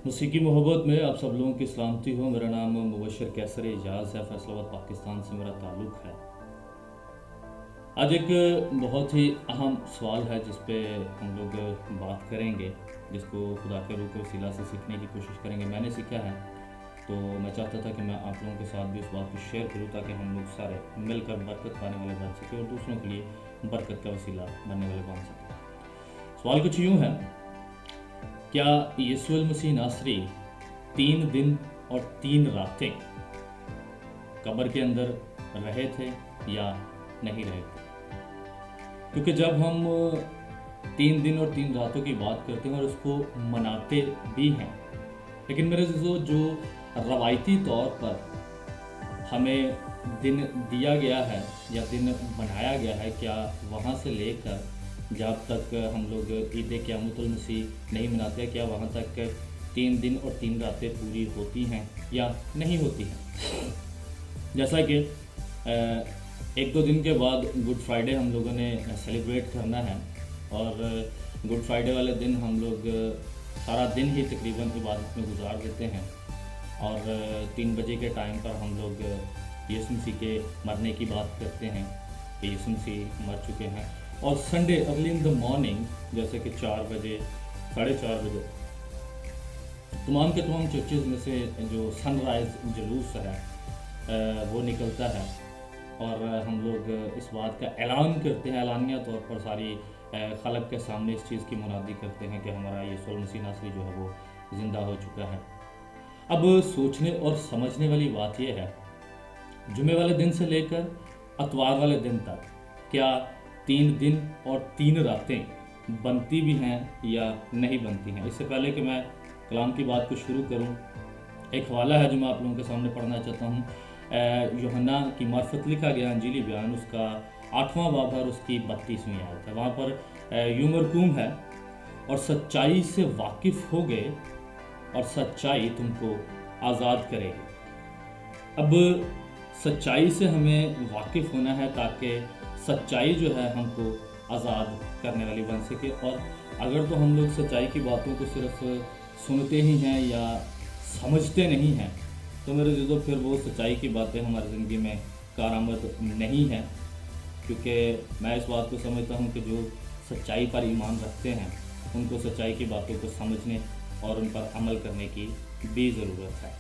موسیقی محبت میں آپ سب لوگوں کی سلامتی ہو۔ میرا نام مبشر کیسر اعجاز ہے، فیصل آباد پاکستان سے میرا تعلق ہے۔ آج ایک بہت ہی اہم سوال ہے جس پہ ہم لوگ بات کریں گے، جس کو خدا کے روح کے وسیلہ سے سیکھنے کی کوشش کریں گے۔ میں نے سیکھا ہے تو میں چاہتا تھا کہ میں آپ لوگوں کے ساتھ بھی اس بات کو شیئر کروں تاکہ ہم لوگ سارے مل کر برکت پانے والے بن سکیں اور دوسروں کے لیے برکت کا وسیلہ بننے والے بن سکیں۔ سوال کچھ یوں ہے، کیا یسوع المسیح ناصری 3 دن اور 3 راتیں قبر کے اندر رہے تھے یا نہیں رہے تھے؟ کیونکہ جب ہم 3 دن اور 3 راتوں کی بات کرتے ہیں اور اس کو مناتے بھی ہیں، لیکن میرے عزیزو جو روایتی طور پر ہمیں دن دیا گیا ہے یا دن بنایا گیا ہے، کیا وہاں سے لے کر جب تک ہم لوگ عید قیامت المسیح نہیں مناتے، کیا وہاں تک 3 دن اور 3 راتیں پوری ہوتی ہیں یا نہیں ہوتی ہیں؟ جیسا کہ 1-2 دن کے بعد گڈ فرائیڈے ہم لوگوں نے سیلیبریٹ کرنا ہے، اور گڈ فرائیڈے والے دن ہم لوگ سارا دن ہی تقریباً عبادت میں گزار دیتے ہیں، اور 3 بجے کے ٹائم پر ہم لوگ یسوع مسیح کے مرنے کی بات کرتے ہیں کہ یسوع مسیح مر چکے ہیں۔ اور Sunday early in the morning جیسے کہ 4 بجے 4:30 بجے تمام کے تمام چرچز میں سے جو سن رائز جلوس ہے وہ نکلتا ہے، اور ہم لوگ اس بات کا اعلان کرتے ہیں، اعلانیہ طور پر ساری خلق کے سامنے اس چیز کی منادی کرتے ہیں کہ ہمارا یسوع المسیح ناصری جو ہے وہ زندہ ہو چکا ہے۔ اب سوچنے اور سمجھنے والی بات یہ ہے، جمعے والے دن سے لے کر اتوار والے دن تک کیا 3 دن اور 3 راتیں بنتی بھی ہیں یا نہیں بنتی ہیں؟ اس سے پہلے کہ میں کلام کی بات کو شروع کروں، ایک حوالہ ہے جو میں آپ لوگوں کے سامنے پڑھنا چاہتا ہوں۔ یوحنا کی معرفت لکھا گیا انجیلی بیان، اس کا 8واں باب اور اس کی 32ویں آیت ہے۔ وہاں پر یوں مرقوم ہے، اور سچائی سے واقف ہو گئے اور سچائی تم کو آزاد کرے گی۔ اب سچائی سے ہمیں واقف ہونا ہے تاکہ سچائی جو ہے ہم کو آزاد کرنے والی بن سکے، اور اگر تو ہم لوگ سچائی کی باتوں کو صرف سنتے ہی ہیں یا سمجھتے نہیں ہیں تو میرے عزیزو پھر وہ سچائی کی باتیں ہماری زندگی میں کارآمد نہیں ہیں، کیونکہ میں اس بات کو سمجھتا ہوں کہ جو سچائی پر ایمان رکھتے ہیں ان کو سچائی کی باتوں کو سمجھنے اور ان پر عمل کرنے کی بھی ضرورت ہے۔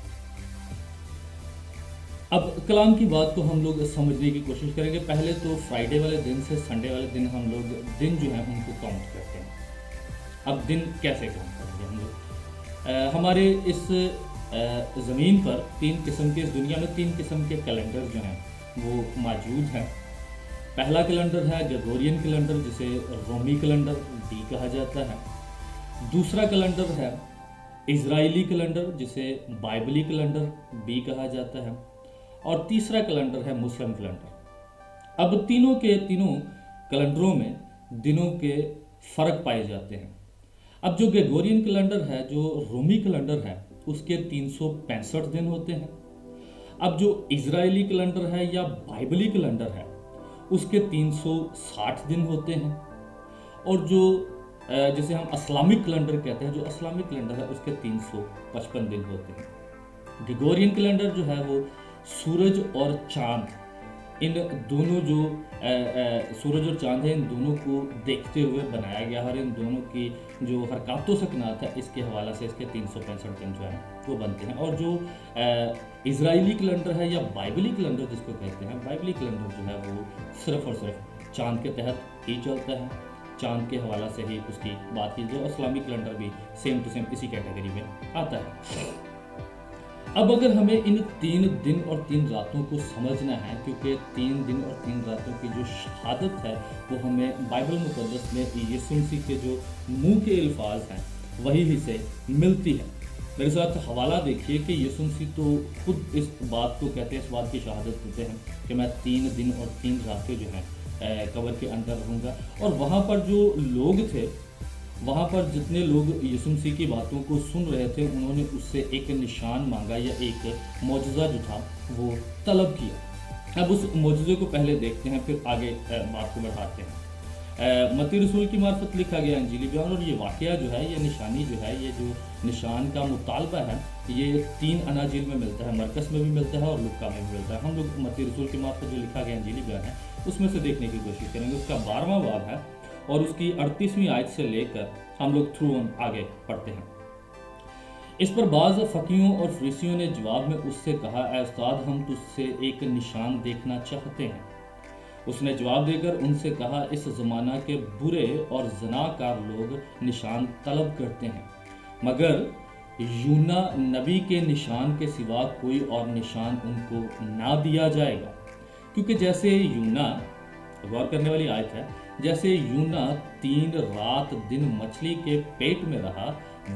اب کلام کی بات کو ہم لوگ سمجھنے کی کوشش کریں گے۔ پہلے تو فرائیڈے والے دن سے سنڈے والے دن ہم لوگ دن جو ہیں ان کو کاؤنٹ کرتے ہیں۔ اب دن کیسے کاؤنٹ کریں گے ہم لوگ؟ ہمارے اس زمین پر 3 قسم کے، اس دنیا میں 3 قسم کے کیلنڈر جو ہیں وہ موجود ہیں۔ پہلا کیلنڈر ہے گریگورین کیلنڈر، جسے رومی کیلنڈر بھی کہا جاتا ہے۔ دوسرا کیلنڈر ہے اسرائیلی کیلنڈر، جسے بائبلی کیلنڈر بھی کہا جاتا ہے، اور تیسرا کیلنڈر ہے مسلم کیلنڈر۔ اب تینوں کے تینوں کیلنڈروں میں دنوں کے فرق پائے جاتے ہیں۔ اب جو گریگورین کیلنڈر ہے، جو رومی کیلنڈر ہے، اس کے 365 دن ہوتے ہیں۔ اب جو اسرائیلی کیلنڈر ہے یا بائبلی کیلنڈر ہے، اس کے 360 دن ہوتے ہیں، اور جو جسے ہم اسلامک کیلنڈر کہتے ہیں، جو اسلامک کیلنڈر ہے، اس کے 355 دن ہوتے ہیں۔ گریگورین کیلنڈر جو ہے وہ سورج اور چاند، ان دونوں جو سورج اور چاند ہیں، ان دونوں کو دیکھتے ہوئے بنایا گیا، اور ان دونوں کی جو حرکات و سکنات ہے اس کے حوالہ سے اس کے 365 دن جو ہیں وہ بنتے ہیں۔ اور جو اسرائیلی کیلنڈر ہے یا بائبلی کیلنڈر جس کو کہتے ہیں، بائبلی کیلنڈر جو ہے وہ صرف اور صرف چاند کے تحت ہی چلتا ہے، چاند کے حوالہ سے ہی اس کی بات کی۔ جو اسلامی کیلنڈر بھی سیم ٹو سیم اسی کیٹیگری میں آتا ہے۔ اب اگر ہمیں ان 3 دن اور 3 راتوں کو سمجھنا ہے، کیونکہ 3 دن اور 3 راتوں کی جو شہادت ہے وہ ہمیں بائبل مقدس میں یسوع مسیح کے جو منہ کے الفاظ ہیں وہی سے ملتی ہے۔ میرے ساتھ حوالہ دیکھیے کہ یسوع مسیح تو خود اس بات کو کہتے ہیں، اس بات کی شہادت دیتے ہیں کہ میں 3 دن اور 3 راتیں جو ہیں قبر کے اندر رہوں گا۔ اور وہاں پر جو لوگ تھے، وہاں پر جتنے لوگ یسوع مسیح کی باتوں کو سن رہے تھے، انہوں نے اس سے ایک نشان مانگا یا ایک معجزہ جو تھا وہ طلب کیا۔ اب اس معجزے کو پہلے دیکھتے ہیں، پھر آگے بات کو بڑھاتے ہیں۔ मत्ती रसूल की मार्फत लिखा गया इंजीली बयान। और ये वाक़या जो है, ये निशानी जो है, ये जो निशान का मुतालबा है, ये 3 अनाजील में मिलता है, मरकस में भी मिलता है और लुक्का में भी मिलता है। हम लोग मत्ती रसूल की मार्फत जो लिखा गया इंजीली बयान है उसमें से देखने की कोशिश करेंगे। उसका 12वां बाब है और उसकी 38वीं आयत से लेकर हम लोग थ्रू आगे पढ़ते हैं। इस पर बाज़ फ़कीहों और फरीसियों ने जवाब में उससे कहा, ऐ उस्ताद, हम तुझसे एक निशान देखना चाहते हैं। उसने जवाब देकर उनसे कहा, इस ज़माना के बुरे और ज़नाकार लोग निशान तलब करते हैं, मगर यूना नबी के निशान के सिवा कोई और निशान उनको ना दिया जाएगा। क्योंकि जैसे यूना, गौर करने वाली आयत है, जैसे यूना 3 रात दिन मछली के पेट में रहा,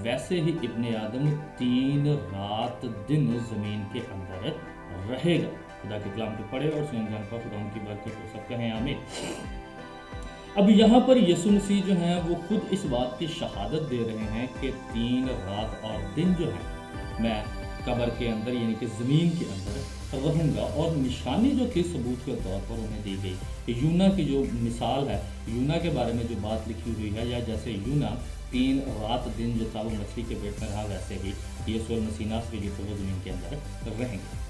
वैसे ही इब्ने आदम 3 रात दिन ज़मीन के अंदर रहेगा। खुदा के कलाम को पढ़े और सुन जान पर खुदा उनकी बरकत हो सब कहें आमीन। अब यहाँ पर यीशु मसीह जो हैं वो खुद इस बात की शहादत दे रहे हैं कि 3 रात और दिन जो है मैं कब्र के अंदर यानी कि ज़मीन के अंदर रहूँगा। और निशानी जो थी सबूत के तौर पर उन्हें दी गई। यूना की जो मिसाल है, यूना के बारे में जो बात लिखी हुई है, या जैसे यूना 3 रात दिन जो था वो मछली के पेट में रहा, वैसे ही यीशु मसीह नासरी जो थे वो ज़मीन के अंदर रहेंगे।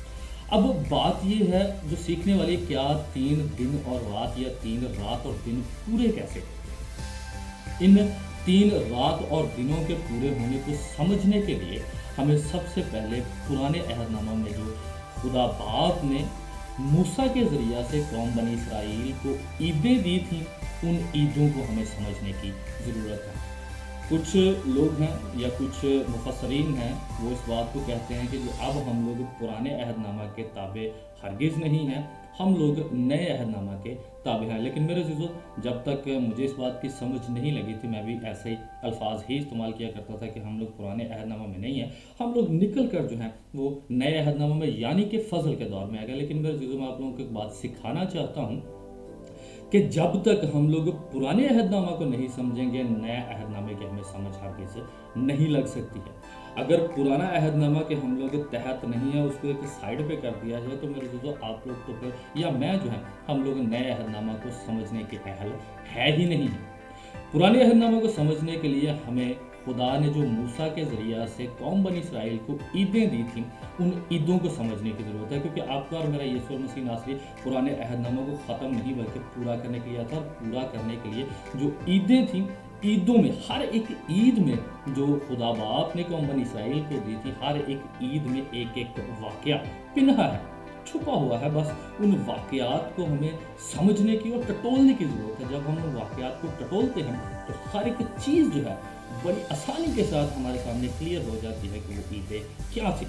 अब बात ये है जो सीखने वाली, क्या 3 दिन और रात या 3 रात और दिन पूरे कैसे? इन 3 रात और दिनों के पूरे होने को समझने के लिए हमें सबसे पहले पुराने अहदनामा में जो खुदा बाप ने मूसा के ज़रिया से कौम बनी इसराइल को ईदें दी थी, उन ईदों को हमें समझने की ज़रूरत है। कुछ लोग हैं या कुछ मुफस्सरीन हैं वो इस बात को कहते हैं कि जो अब हम लोग पुराने अहदनामा के ताबे हरगिज़ नहीं हैं, हम लोग नए अहदनामा के ताबे हैं। लेकिन मेरे अज़ीज़ों, जब तक मुझे इस बात की समझ नहीं लगी थी, मैं भी ऐसे ही अल्फाज ही इस्तेमाल किया करता था कि हम लोग पुराने अहदनामा में नहीं हैं, हम लोग निकल कर जो हैं वो नए अहदनामा में यानी कि फ़ज़ल के दौर में आ गए। लेकिन मेरे अज़ीज़ों, मैं आप लोगों को एक बात सिखाना चाहता हूँ कि जब तक हम लोग पुराने अहदनामा को नहीं समझेंगे, नए अहदनामे की हमें समझ हरगिज़ नहीं लग सकती है। अगर पुराना अहदनामा के हम लोग तहत नहीं है, उसको एक साइड पे कर दिया जाए, तो मेरे दोस्तों आप लोग तो फिर या मैं जो है, हम लोग नए अहदनामा को समझने के अहल है ही नहीं है। पुराने अहदनामा को समझने के लिए हमें खुदा ने जो मूसा के ज़रिया से कौम बनी इसराइल को ईदें दी थी, उन ईदों को समझने की ज़रूरत है। क्योंकि आपका और मेरा यीशु मसीह नासरी पुराने अहदनामा को ख़त्म नहीं बल्कि पूरा करने के लिए आता। पूरा करने के लिए जो ईदें थी, ईदों में हर एक ईद में जो खुदा बाप ने कौम बनी इसराइल को दी थी, हर एक ईद में एक एक वाक़या पिन्हा है, छुपा हुआ है। बस उन वाक़यात को हमें समझने की और टटोलने की ज़रूरत है। जब हम उन वाक़यात को टटोलते हैं तो हर एक चीज़ जो है बड़ी आसानी के साथ हमारे सामने क्लियर हो जाती है कि वो ईदें क्या थी।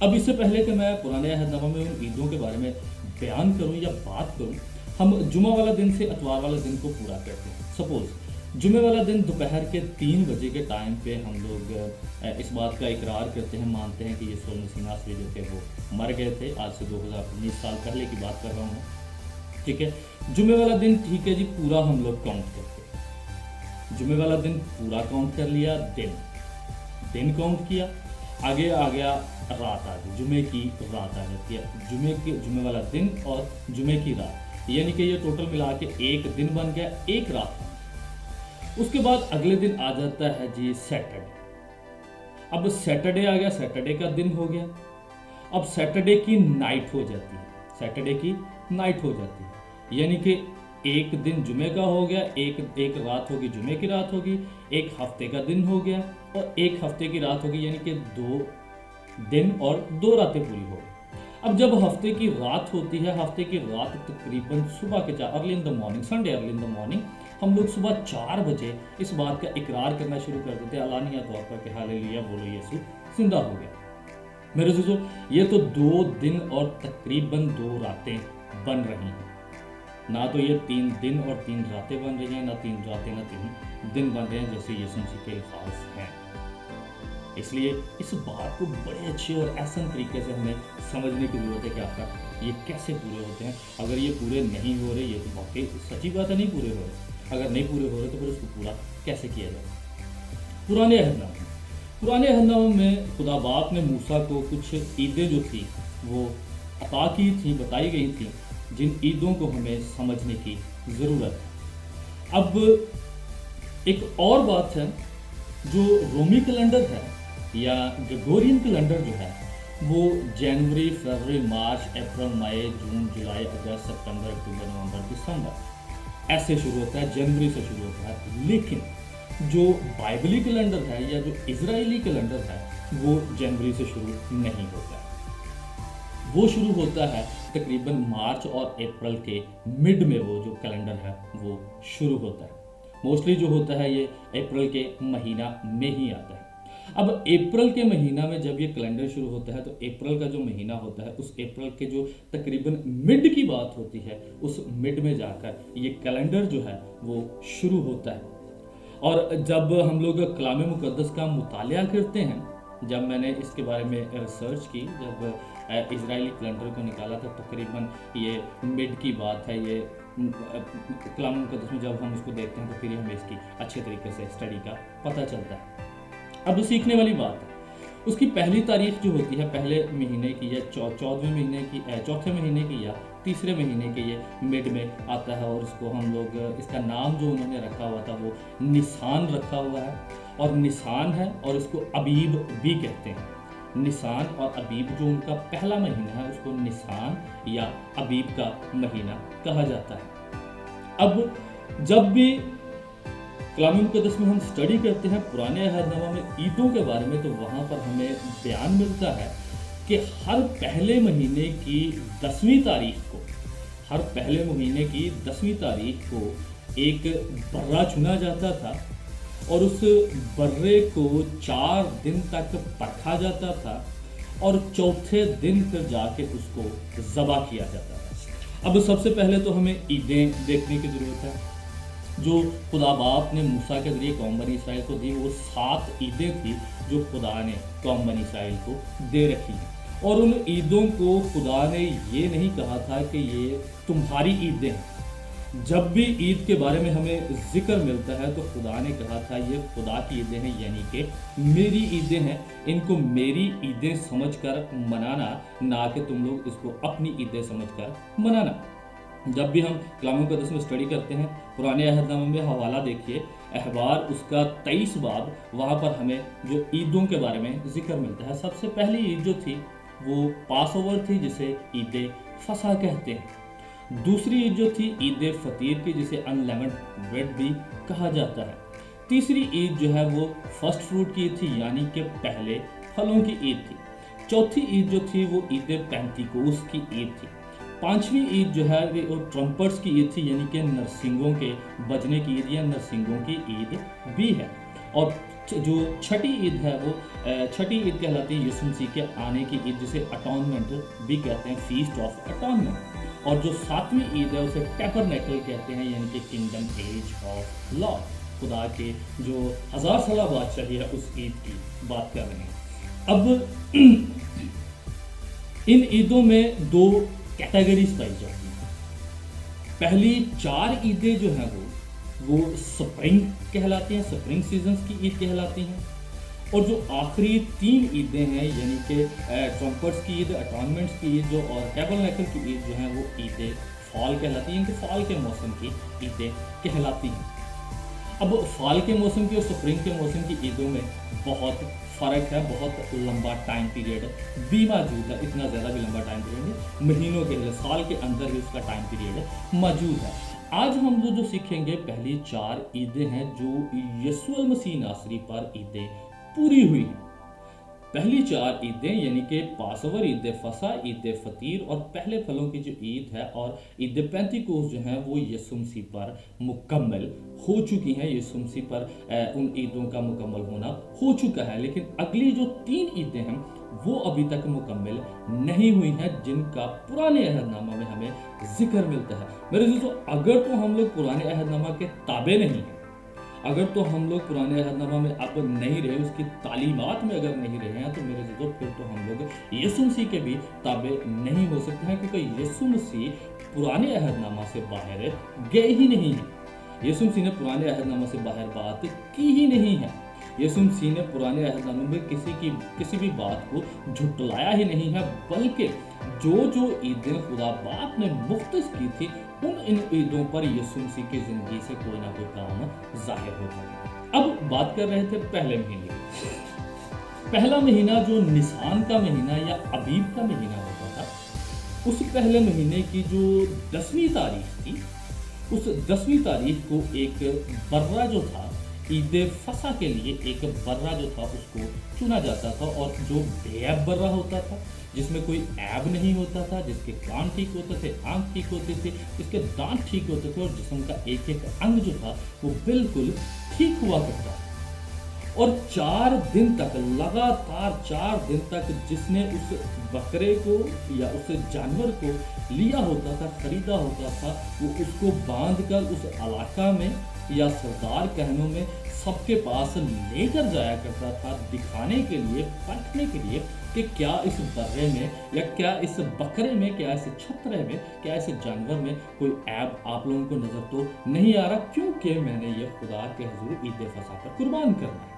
अब इससे पहले कि मैं पुराने अहदनामा में उन ईदों के बारे में बयान करूं या बात करूं, हम जुमा वाला दिन से इतवार वाला दिन को पूरा करते हैं। सपोज़ जुमे वाला दिन दोपहर के 3 बजे के टाइम पे हम लोग इस बात का इकरार करते हैं, मानते हैं कि यीशु मसीह नासरी जो थे वो मर गए थे। आज से 2019 साल पहले की बात कर रहा हूँ, ठीक है। जुमे वाला दिन, ठीक है जी, पूरा हम लोग काउंट करते हैं। जुमे वाला दिन पूरा काउंट कर लिया, दिन काउंट किया, आगे आ गया रात, आ गई जुमे की रात आ जाती है। जुमे वाला दिन और जुमे की रात, यानी कि ये टोटल मिला के एक दिन बन गया, एक रात। उसके बाद अगले दिन आ जाता है जी सैटरडे। अब सैटरडे आ गया, सैटरडे का दिन हो गया। अब सैटरडे की नाइट हो जाती है, सैटरडे की नाइट हो जाती है, यानी कि एक दिन जुमे का हो गया, एक रात होगी, जुमे की रात होगी, एक हफ्ते का दिन हो गया और एक हफ्ते की रात होगी, यानी कि 2 दिन और 2 रातें पूरी हो गई। अब जब हफ्ते की रात होती है, हफ्ते की रात तकरीबन सुबह के 4 early in the morning, Sunday early in the morning, हम लोग सुबह 4 बजे इस बात का इकरार करना शुरू कर देते हैं अलानिया तौर पर कि हालेलुया, बोलो यीशु जिंदा हो गया। मेरे दोस्तों, ये तो 2 दिन और तकरीबन 2 रातें बन रही हैं। ना तो ये 3 दिन और 3 रातें बन रही हैं, ना 3 रातें ना 3 दिन बन रहे हैं जैसे यीशु मसीह के अल्फाज हैं। इसलिए इस बात को बड़े अच्छे और आसान तरीके से हमें समझने की ज़रूरत है कि आखिर ये कैसे पूरे होते हैं। अगर ये पूरे नहीं हो रहे, ये तो वाकई सच्ची बात है, नहीं पूरे हो रहे। अगर नहीं पूरे हो रहे तो फिर उसको पूरा कैसे किया जाए। पुराने अहदनामे में खुदा बाप ने मूसा को कुछ ईदें जो थी वो अता की थी, बताई गई थी, जिन ईदों को हमें समझने की ज़रूरत है। अब एक और बात है, जो रोमी कैलेंडर है या ग्रेगोरियन कैलेंडर जो है वो जनवरी, फरवरी, मार्च, अप्रैल, मई, जून, जुलाई, अगस्त, सितंबर, अक्टूबर, नवंबर, दिसंबर ऐसे शुरू होता है, जनवरी से शुरू होता है। लेकिन जो बाइबली कैलेंडर है या जो इजरायली कैलेंडर है वो जनवरी से शुरू नहीं होता है, वो शुरू होता है तकरीबन मार्च और अप्रैल के मिड में वो जो कैलेंडर है वो शुरू होता है। मोस्टली जो होता है ये अप्रैल के महीना में ही आता है। अब अप्रैल के महीना में जब ये कैलेंडर शुरू होता है तो अप्रैल का जो महीना होता है उस अप्रैल के जो तकरीबन मिड की बात होती है उस मिड में जाकर ये कैलेंडर जो है वो शुरू होता है। और जब हम लोग कलाम मुक़द्दस का मुतालिया करते हैं, जब मैंने इसके बारे में सर्च की, जब इजरायली कैलेंडर को निकाला था, तकरीबन ये मिड की बात है, ये कलाम मुक़द्दस में जब हम उसको देखते हैं तो फिर हमें इसकी अच्छे तरीके से स्टडी का पता चलता है। अब सीखने वाली बात है, उसकी पहली तारीख जो होती है पहले महीने की या चौथे महीने की या तीसरे महीने के ये मिड में आता है, और उसको हम लोग इसका नाम जो उन्होंने रखा हुआ था वो निसान रखा हुआ है, और निसान है और इसको अबीब भी कहते हैं। निसान और अबीब जो उनका पहला महीना है उसको निसान या अबीब का महीना कहा जाता है। अब जब भी कलाम मुक़द्दस में हम स्टडी करते हैं पुराने अहदनामा में ईदों के बारे में, तो वहाँ पर हमें बयान मिलता है कि हर पहले महीने की 10वीं तारीख को, हर पहले महीने की 10वीं तारीख को एक बर्रा चुना जाता था, और उस बर्रे को 4 दिन तक परखा जाता था, और चौथे दिन फिर जाके उसको ज़बह किया जाता था। अब सबसे पहले तो हमें ईदें देखने की ज़रूरत है जो खुदा बाप ने मूसा के ज़रिए कौम बनी इसराइल को दी। वो 7 ईदें थी जो खुदा ने कौम बनी इसराइल को दे रखी हैं, और उन ईदों को खुदा ने ये नहीं कहा था कि ये तुम्हारी ईदें हैं। जब भी ईद के बारे में हमें जिक्र मिलता है तो खुदा ने कहा था ये खुदा की ईदें हैं, यानी कि मेरी ईदें हैं, इनको मेरी ईदें समझकर मनाना, ना कि तुम लोग इसको अपनी ईदें समझकर मनाना। जब भी हम कलाम मुक़द्दस में स्टडी करते हैं पुराने अहदनामे में हवाला देखिए, अहबार उसका 23 बाब, वहाँ पर हमें जो ईदों के बारे में जिक्र मिलता है। सबसे पहली ईद जो थी वो पास ओवर थी, जिसे ईद फसा कहते हैं। दूसरी ईद जो थी ईद फतीर की, जिसे अनलेमन्ड ब्रेड भी कहा जाता है। तीसरी ईद जो है वो फर्स्ट फ्रूट की ईद थी, यानी कि पहले फलों की ईद थी। चौथी ईद जो थी वो ईद पेंतिकोस की ईद थी। पांचवी ईद जो है वो ट्रम्पर्स की ईद थी, यानी कि नरसिंगों के बजने की ईद या नरसिंगों की ईद भी है। और जो छठी ईद है वो छठी ईद कहलाती है यीशु मसीह के आने की ईद, जिसे अटॉनमेंट भी कहते हैं, फीस्ट ऑफ अटॉनमेंट। और जो 7वीं ईद है उसे टैबरनेकल कहते हैं, यानी कि किंगडम एज ऑफ लॉर्ड, खुदा के जो 1000 साल बादशाही है उस ईद की बात कर रहे हैं। अब इन ईदों में 2 कैटेगरीज पाई जाती हैं। पहली 4 ईदें जो हैं वो स्प्रिंग कहलाती हैं, स्प्रिंग सीजन्स की ईद कहलाती हैं। और जो आखिरी 3 ईदें हैं, यानी कि ट्रम्पर्स की ईद, अटॉनमेंट्स की ईद जो और टैबरनेकल की ईद जो है वो ईद फॉल कहलाती हैं, इनके फॉल के मौसम की ईदें कहलाती हैं। अब फॉल के मौसम की और स्प्रिंग के मौसम की ईदों में बहुत फ़र्क है, बहुत लंबा टाइम पीरियड भी मौजूद है, इतना ज़्यादा भी लंबा टाइम पीरियड नहीं, महीनों के लिए, साल के अंदर ही उसका टाइम पीरियड मौजूद है। आज हम जो सीखेंगे पहली 4 ईदें हैं जो यीशु मसीह नासरी पर ईदें पूरी हुई हैं। पहली 4 ईदें यानी कि पासोवर, ईद फसा, ईद फतीर और पहले फलों की जो ईद है और ईद पेंतिकोस जो है वो यीशु मसीह पर मुकम्मल हो चुकी हैं। यीशु मसीह पर उन ईदों का मुकम्मल होना हो चुका है, लेकिन अगली जो 3 ईदें हैं वो अभी तक मुकम्मल नहीं हुई हैं, जिनका पुराने अहदनामा में हमें जिक्र मिलता है। मेरे दोस्तों, अगर तो हम लोग पुराने अहदनामा के ताबे नहीं हैं, अगर तो हम लोग पुराने अहदनामा में अब नहीं रहे, उसकी तालीमात में अगर नहीं रहे हैं, तो मेरे दोस्तों फिर तो हम लोग यीशु मसीह के भी ताबे नहीं हो सकते हैं, क्योंकि यीशु मसीह पुराने अहदनामा से बाहर गए ही नहीं हैं। यीशु मसीह ने पुराने अहदनामा से बाहर बात की ही नहीं है। यीशु मसीह ने पुराने अहदनामे में किसी भी बात को झुटलाया ही नहीं है, बल्कि जो ईदें खुदा बाप ने मुख्तस की थी उन इन ईदों पर यीशु मसीह की ज़िंदगी से कोई ना कोई काम ज़ाहिर होता है। अब बात कर रहे थे पहले महीने की। पहला महीना जो निसान का महीना या अबीब का महीना होता था, उस पहले महीने की जो 10वीं तारीख थी, उस 10वीं तारीख को एक बर्रा जो था, ईद फसा के लिए एक बर्रा जो था उसको चुना जाता था, और जो बेऐब बर्रा होता था, जिसमें कोई ऐब नहीं होता था, जिसके कान ठीक होते थे, आँख ठीक होते थे, जिसके दांत ठीक होते थे, और जिस्म का एक एक अंग जो था वो बिल्कुल ठीक हुआ करता था। और 4 दिन तक, लगातार 4 दिन तक जिसने उस बकरे को या उस जानवर को लिया होता था, खरीदा होता था, वो उसको बांध कर उस इलाका में या सरदार कहनों में सबके पास लेकर जाया करता था, दिखाने के लिए, परखने के लिए कि क्या इस बर्रे में या क्या इस बकरे में, क्या इस छतरे में, क्या इस जानवर में कोई ऐब आप लोगों को नज़र तो नहीं आ रहा, क्योंकि मैंने ये खुदा के हुजूर ईद फसा पर कुर्बान करना है।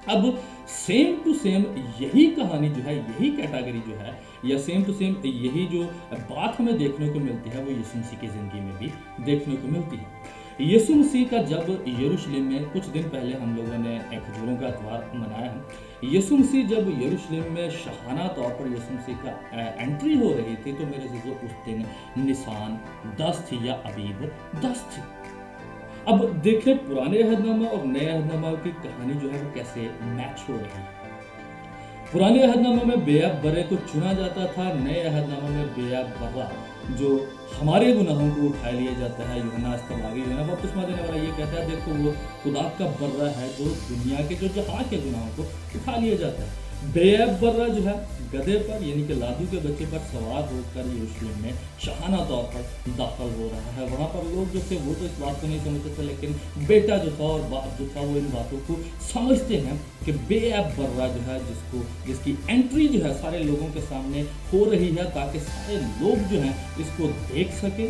अब सेम टू सेम यही कहानी जो है, यही कैटेगरी जो है, या सेम टू सेम यही जो बात हमें देखने को मिलती है, वो यीशु मसीह की ज़िंदगी में भी देखने को मिलती है। यीशु मसीह का जब यरूशलेम में, कुछ दिन पहले हम लोगों ने एक खजूरों का त्यौहार मनाया है, यीशु मसीह जब यरूशलेम में शाहाना तौर पर यीशु मसीह का एंट्री हो रही थी, तो मेरे अज़ीज़ों उस दिन निसान 10 थी या अबीब 10 थी। अब देखें पुराने अहदनामा और नए अहदनामा की कहानी जो है वो कैसे मैच हो रही है। पुराने अहदनामा में बेअब बर्रे को चुना जाता था, नए अहदनामा में बेअब बर्रा जो हमारे गुनाहों को उठा लिया जाता है। यूहन्ना इस्तवागी यूहन्ना बपतिस्मा देने वाला ये कहता है, देखो वो खुदा का बर्रा है जो दुनिया के, जो जहाँ के गुनाहों को उठा लिया जाता है। बेअब बर्रा जो है गधे पर यानी कि लादू के बच्चे पर सवार होकर यरूशलेम में शाहाना तौर पर दाखिल हो रहा है। वहाँ पर लोग जो थे वो तो इस बात को नहीं समझते थे, लेकिन बेटा जो था और बाप जो था वो इन बातों को समझते हैं कि बेअब बर्रा जो है, जिसकी एंट्री जो है सारे लोगों के सामने हो रही है, ताकि सारे लोग जो हैं इसको देख सके,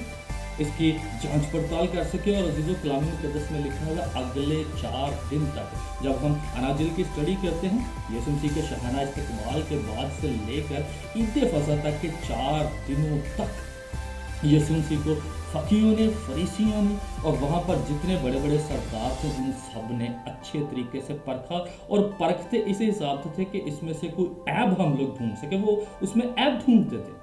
इसकी जांच पड़ताल कर सके। और अज़ीज़ों कलाम मुक़द्दस में लिखा हुआ अगले 4 दिन तक, जब हम अनाजिल की स्टडी करते हैं, यीशु मसीह के शाहाना इस्तक़बाल के बाद से लेकर ईद फसह तक के 4 दिनों तक यीशु मसीह को फ़कीहों ने, फरीसियों ने और वहाँ पर जितने बड़े बड़े सरदार थे, उन सब ने अच्छे तरीके से परखा, और परखते इस हिसाब से थे कि इसमें से कोई ऐब हम लोग ढूंढ सके। वो उसमें ऐब ढूंढते थे,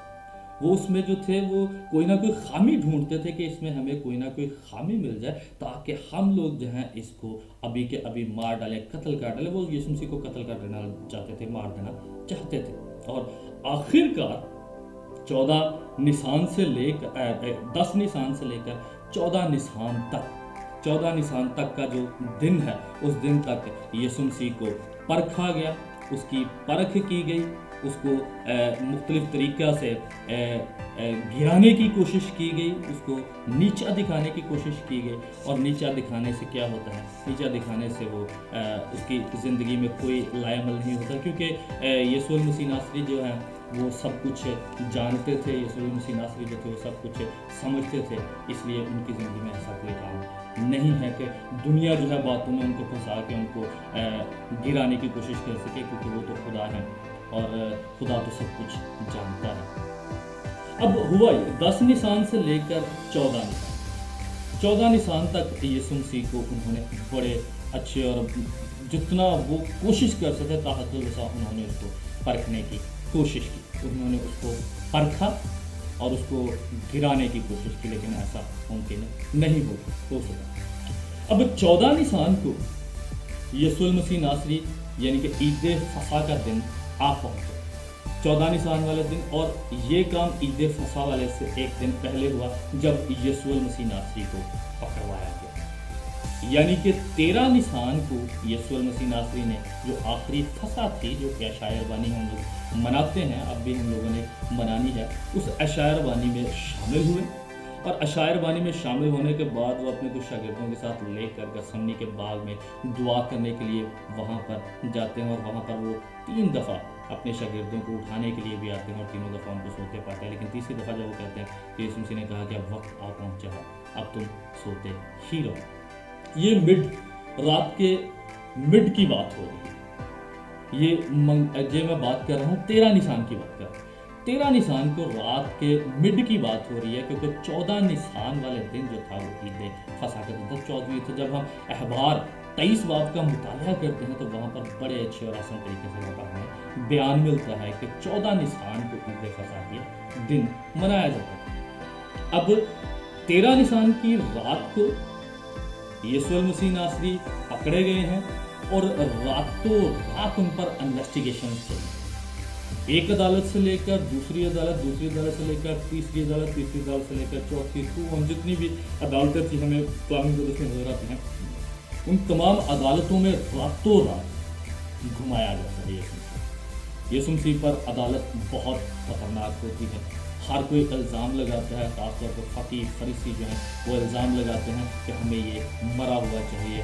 वो उसमें जो थे वो कोई ना कोई खामी ढूंढते थे कि इसमें हमें कोई ना कोई खामी मिल जाए, ताकि हम लोग जो हैं इसको अभी के अभी मार डालें, कत्ल कर डालें। वो यीशु मसीह को कत्ल कर देना चाहते थे, मार देना चाहते थे। और आखिरकार 14 निसान से लेकर 10 निसान से लेकर 14 निसान तक का जो दिन है, उस दिन तक यीशु मसीह को परखा गया, उसकी परख की गई, उसको मुख्तलिफ तरीक़ा से गिराने की कोशिश की गई, उसको नीचा दिखाने की कोशिश की गई। और नीचा दिखाने से क्या होता है? नीचा दिखाने से वो उसकी ज़िंदगी में कोई लायमल नहीं होता, क्योंकि यीशु मसीह नासरी जो है वो सब कुछ जानते थे, यीशु मसीह नासरी जो थे वो सब कुछ समझते थे, इसलिए उनकी ज़िंदगी में ऐसा कोई काम नहीं है कि दुनिया जो है बातों में उनको फंसा के उनको गिराने की कोशिश कर सके, क्योंकि वो तो खुदा है और खुदा तो सब कुछ जानता है। अब हुआ ये 10 निसान से लेकर 14 निसान तक यीशु मसीह को उन्होंने बड़े अच्छे और जितना वो कोशिश कर सके ताहतुल वसा उन्होंने उसको परखने की कोशिश की, उन्होंने उसको परखा और उसको गिराने की कोशिश की, लेकिन ऐसा मुमकिन नहीं हो सका। अब 14 निसान को यीशु मसीह नासरी यानी कि ईद फसा का दिन आ पहुँचे, 14 निसान वाले दिन। और ये काम ईद फसा वाले से एक दिन पहले हुआ, जब यीशु मसीह नासरी को पकड़वाया गया। यानी कि 13 निसान को यीशु मसीह नासरी ने जो आखिरी फसा थी, जो कि अशायरबानी हम लोग मनाते हैं, अब भी हम लोगों ने मनानी है, उस अशायरबानी में शामिल हुए। और अशायरबानी में शामिल होने के बाद वो अपने कुछ शागिर्दों के साथ लेकर गसमनी के बाग में दुआ करने के लिए वहाँ पर जाते हैं, और वहाँ पर वो 3 दफ़ा अपने शागिर्दों को उठाने के लिए भी आते हैं, और तीनों दफ़ा उनको सोते पाते हैं। लेकिन तीसरी दफ़ा जब वो कहते हैं कि यीशु मसीह ने कहा कि अब वक्त आ पहुँचा है, अब तुम सोते ही रहो। ये रात के मिड की बात हो रही है। ये मैं बात कर रहा हूँ 13 निसान की बात कर रहा हूँ। 13 निसान को रात के मिड की बात हो रही है, क्योंकि 14 निसान वाले दिन जो था वो ईद फसा का दिन था, 14वीं था। जब हम अखबार 23 बाब का मुताला करते हैं तो वहाँ पर बड़े अच्छे और आसान तरीके से वहाँ पर हमें बयान मिलता है कि 14 निसान को ईद फसा के दिन मनाया जाता था। अब 13 निसान की रात को यीशु मसीह नासरी पकड़े गए हैं और रातों रात उन पर इन्वेस्टिगेशन चली। एक अदालत से लेकर दूसरी अदालत से लेकर तीसरी अदालत से लेकर चौथी, तो हम जितनी भी अदालतें थी हमें कलामी में नजर आती हैं, उन तमाम अदालतों में रातों रात घुमाया जाता है यीशु मसीह पर। अदालत बहुत खतरनाक होती है, हर कोई इल्ज़ाम लगाता है, ख़ासतौर पर फ़कीह फरीसी जो हैं वो इल्ज़ाम लगाते हैं कि हमें ये मरा हुआ चाहिए,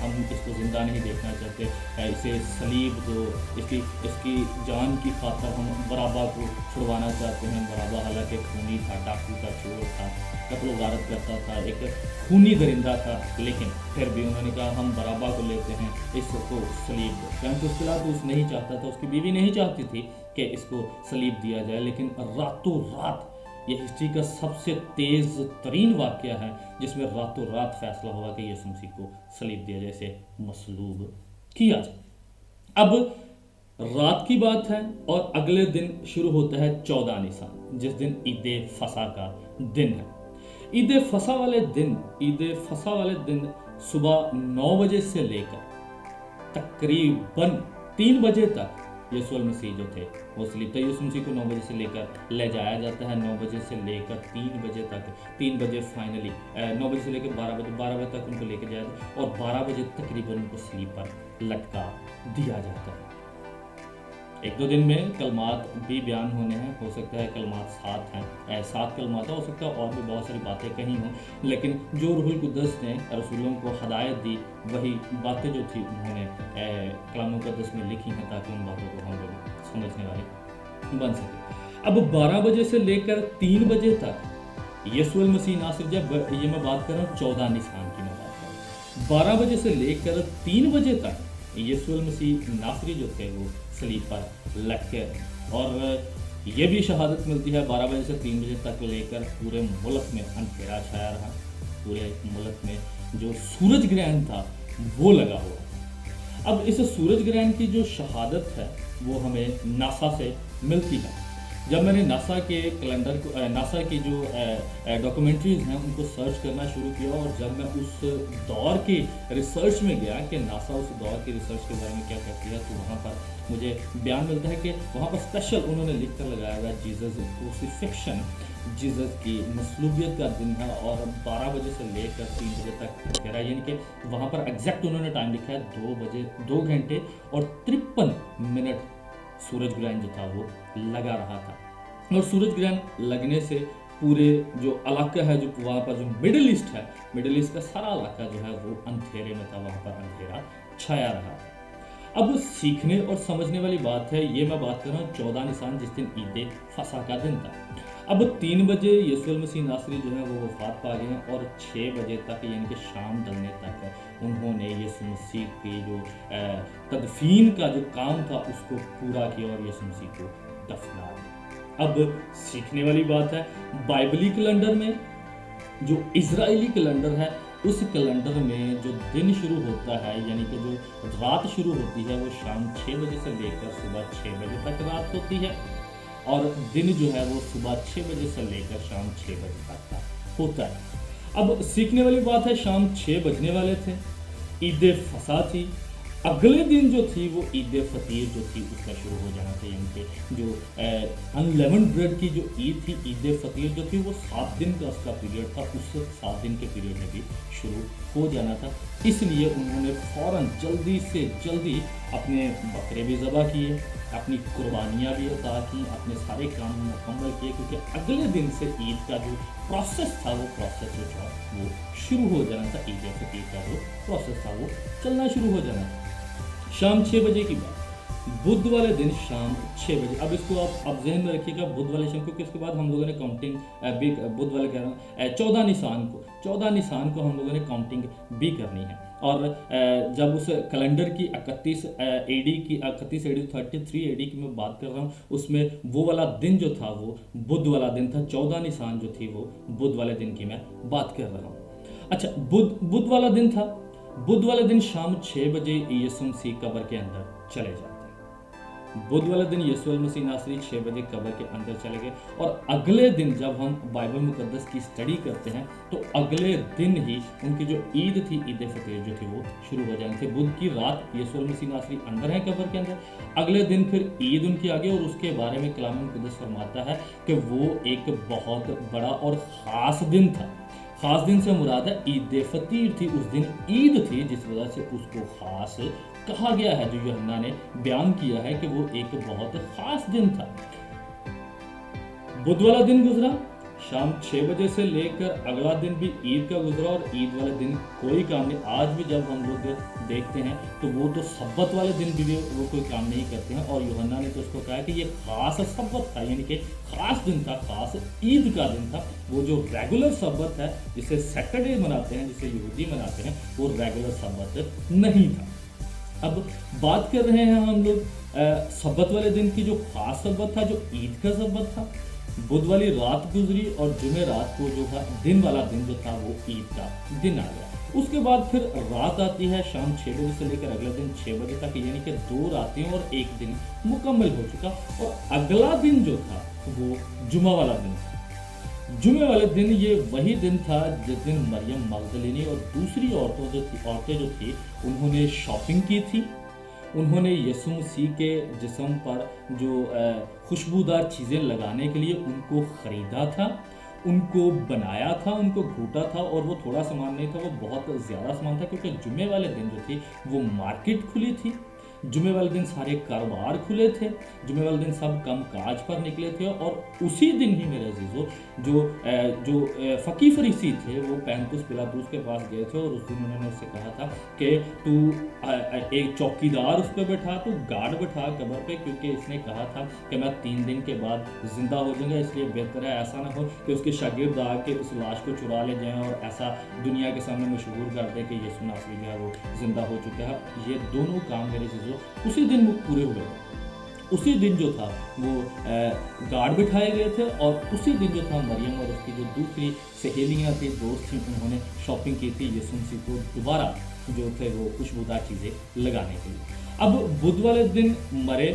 हम इसको ज़िंदा नहीं देखना चाहते, इसे सलीब दो, इसकी जान की खातर हम बराबा को छुड़वाना चाहते हैं। बराबा हालांकि खूनी था, डाकू था, चोर था, कत्ल गारत करता था, एक खूनी दरिंदा था, लेकिन फिर भी उन्होंने कहा हम बराबा को लेते हैं, इसको सलीब दो। क्योंकि उसके बाद नहीं चाहता था, उसकी बीवी नहीं चाहती थी कि इसको सलीब दिया जाए, लेकिन रातों रात ये हिस्ट्री का सबसे तेज़ तरीन वाक़या है जिसमें रातों रात फैसला हुआ कि यीशु मसीह को सलीब दिया जाए, इसे मसलूब किया जाए। अब रात की बात है और अगले दिन शुरू होता है 14 निसान, जिस दिन ईद फसा का दिन है। ईद फसा वाले दिन सुबह 9 बजे से लेकर तकरीबन 3 बजे तक यीशु मसीह जो थे वो सलीब, तो यीशु मसीह को 9 बजे से लेकर ले जाया जाता है, 9 बजे से लेकर 3 बजे तक, 3 बजे फाइनली 9 बजे से लेकर 12 बजे तक उनको लेकर जाया जाता है और 12 बजे तकरीबन उनको सलीब पर लटका दिया जाता है। 1-2 दिन में कलमात भी बयान होने हैं, हो सकता है कलमात 7 कलमात हो सकता है और भी बहुत सारी बातें कही हों, लेकिन जो रूहुल कुद्दस ने रसूलों को हदायत दी वही बातें जो थी उन्होंने कलाम मुक़द्दस में लिखी हैं ताकि उन बातों को हम लोग समझने वाले बन सके। अब 12 बजे से लेकर 3 बजे तक यीशु मसीह नासरी, जब ये मैं बात कर रहा हूँ 14 निसान की मैं बात कर रहा हूँ, 12 बजे से लेकर 3 बजे तक यीशु मसीह नासरी जो थे वो सलीब पर लटके, और ये भी शहादत मिलती है 12 बजे से 3 बजे तक लेकर पूरे मुल्क में अंधेरा छाया रहा, पूरे मुल्क में जो सूरज ग्रहण था वो लगा हुआ था। अब इस सूरज ग्रहण की जो शहादत है वो हमें नासा से मिलती है। जब मैंने नासा के कैलेंडर को, नासा की जो डॉक्यूमेंट्रीज़ हैं उनको सर्च करना शुरू किया, और जब मैं उस दौर की रिसर्च में गया कि नासा उस दौर की रिसर्च के बारे में क्या करती है, तो वहाँ पर मुझे बयान मिलता है कि वहाँ पर स्पेशल उन्होंने लिख कर लगाया हुआ जीसस क्रूसिफिक्शन, जीसस की मसलूबियत का दिन है, और 12 बजे से लेकर 3 बजे तक कह रहा है, यानी कि वहाँ पर एग्जैक्ट उन्होंने टाइम लिखा है 2 घंटे और 53 मिनट सूरज ग्रहण जो था वो लगा रहा था। और सूरज ग्रहण लगने से पूरे जो इलाका है, जो वहाँ पर जो मिडिल ईस्ट का सारा इलाका जो है वो अंधेरे में था, वहाँ पर अंधेरा छाया रहा। अब सीखने और समझने वाली बात है, ये मैं बात कर रहा हूँ 14 निसान जिस दिन ईद फसा का दिन था। अब 3 बजे यीशु मसीह नासरी जो है वो वफात पा गए हैं, और 6 बजे तक यानी कि शाम ढलने तक उन्होंने यीशु मसीह की जो तदफीन का जो काम था उसको पूरा किया और यीशु मसीह को दफना दिया। अब सीखने वाली बात है, बाइबली कैलेंडर में जो इजराइली कैलेंडर है उस कैलेंडर में जो दिन शुरू होता है, यानी कि जो रात शुरू होती है वो शाम 6 बजे से लेकर सुबह 6 बजे तक रात होती है, और दिन जो है वो सुबह 6 बजे से लेकर शाम 6 बजे तक का होता है। अब सीखने वाली बात है, शाम 6 बजने वाले थे, ईद फसा थी, अगले दिन जो थी वो ईद फतीर जो थी उसका शुरू हो जाना था, यानी कि जो अनलेमन ब्रेड की जो ईद थी, ईद फतीर जो थी वो 7 दिन का उसका पीरियड था, उस 7 दिन के पीरियड में भी शुरू हो जाना था। इसलिए उन्होंने फ़ौरन जल्दी से जल्दी अपने बकरे भी ज़बह किए, अपनी कुर्बानियाँ भी अदा की, अपने सारे काम मुकम्मल किए, क्योंकि अगले दिन से ईद का जो प्रोसेस था वो प्रोसेस जो था वो शुरू हो जाना था, ईद फतीर का जो प्रोसेस था वो चलना शुरू हो जाना था। शाम 6 बजे की बात, बुध वाले दिन शाम 6 बजे। अब इसको आप जहन में रखिएगा, बुध वाले शाम, क्योंकि इसके बाद हम लोगों ने काउंटिंग भी, बुध वाले कह रहा हूँ 14 निशान को हम लोगों ने काउंटिंग भी करनी है। और जब उस कैलेंडर की 31 एडी की 33 एडी 33 एडी की मैं बात कर रहा हूँ, उसमें वो वाला दिन जो था वो बुध वाला दिन था। 14 निशान जो थी वो बुध वाले दिन की मैं बात कर रहा हूँ। अच्छा, बुध वाला दिन था। बुध वाले दिन शाम 6 बजे यीशु मसीह कब्र के अंदर चले जाते हैं। बुध वाले दिन यीशु मसीह नासरी 6 बजे कब्र के अंदर चले गए। और अगले दिन जब हम बाइबल मुकद्दस की स्टडी करते हैं तो अगले दिन ही उनकी जो ईद थी, ईद फतेह जो थी वो शुरू हो जानी थी। बुध की रात यीशु मसीह नासरी अंदर है कब्र के अंदर, अगले दिन फिर ईद उनकी आ गई। और उसके बारे में कलाम मुकद्दस फरमाता है कि वो एक बहुत बड़ा और ख़ास दिन था। ख़ास दिन से मुराद है ईद फतीर थी, उस दिन ईद थी, जिस वजह से उसको ख़ास कहा गया है। जो यूहन्ना ने बयान किया है कि वो एक बहुत ख़ास दिन था। बुध वाला दिन गुजरा, शाम 6 बजे से लेकर अगला दिन भी ईद का गुजरा, और ईद वाले दिन कोई काम नहीं। आज भी जब हम लोग देखते हैं तो वो तो सब्बत वाले दिन भी वो कोई काम नहीं करते हैं। और यूहन्ना ने तो उसको कहा कि ये खास सब्बत था, यानी कि खास दिन था, खास ईद का दिन था। वो जो रेगुलर सब्बत है, जिसे सैटरडे मनाते हैं, जिसे यहूदी मनाते हैं, वो रेगुलर सब्बत नहीं था। अब बात कर रहे हैं हम लोग सब्बत वाले दिन की, जो खास सब्बत था, जो ईद का सब्बत था। बुध वाली रात गुजरी और जुमे रात को जो था दिन वाला दिन जो था वो ईद का दिन आ गया। उसके बाद फिर रात आती है शाम 6 बजे से लेकर अगले दिन 6 बजे तक, यानी कि 2 रातें और 1 दिन मुकम्मल हो चुका। और अगला दिन जो था वो जुमा वाला दिन था। जुमे वाले दिन ये वही दिन था जिस दिन मरियम मगदलिनी और दूसरी औरतें जो थी उन्होंने शॉपिंग की थी। उन्होंने यीशु मसीह के जिस्म पर जो खुशबूदार चीज़ें लगाने के लिए उनको ख़रीदा था, उनको बनाया था, उनको घूटा था। और वो थोड़ा सामान नहीं था, वो बहुत ज़्यादा सामान था, क्योंकि जुमे वाले दिन जो थी वो मार्केट खुली थी। जुमे वाले दिन सारे कारोबार खुले थे, जुमे वाले दिन सब काम काज पर निकले थे। और उसी दिन ही मेरे अजीजों जो फ़की फरीसी थे वो पैंतुस पिलातुस के पास गए थे, और उस दिन उन्होंने उससे कहा था कि तू एक चौकीदार उस पर बैठा, तू गार्ड बैठा कब्र पे, क्योंकि इसने कहा था कि मैं 3 दिन के बाद ज़िंदा हो जाऊँगा। इसलिए बेहतर है ऐसा ना हो कि उसके शागिर्द आके उस लाश को चुरा ले जाएँ और ऐसा दुनिया के सामने मशहूर कर दें कि यीशु नासरी जो है वो ज़िंदा हो चुका है। ये दोनों काम मेरे चीज़ों उसी दिन पूरे हुए। उसी दिन जो था वो गार्ड बिठाए गए थे, और उसी दिन जो था मरियम और उसकी जो दूसरी सहेलियाँ थी, दोस्त थी, उन्होंने शॉपिंग की थी यीशु मसीह को दोबारा जो थे वो खुशबूदार चीज़ें लगाने के लिए। अब बुध वाले दिन मरे,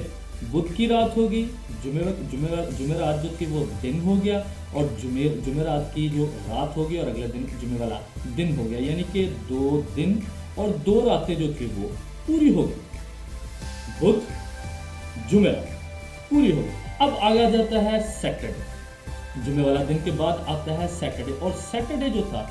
बुध की रात होगी, जुमे रात जो थी वो दिन हो गया, और जुमे रात की जो रात होगी और अगले दिन जुमे वाला दिन हो गया, यानी कि 2 दिन और 2 रातें जो थी वो पूरी हो गई। बुध जुमे पूरी हो गई। अब आगे जाता है सैटरडे। जुमे वाला दिन के बाद आता है सैटरडे, और सैटरडे जो था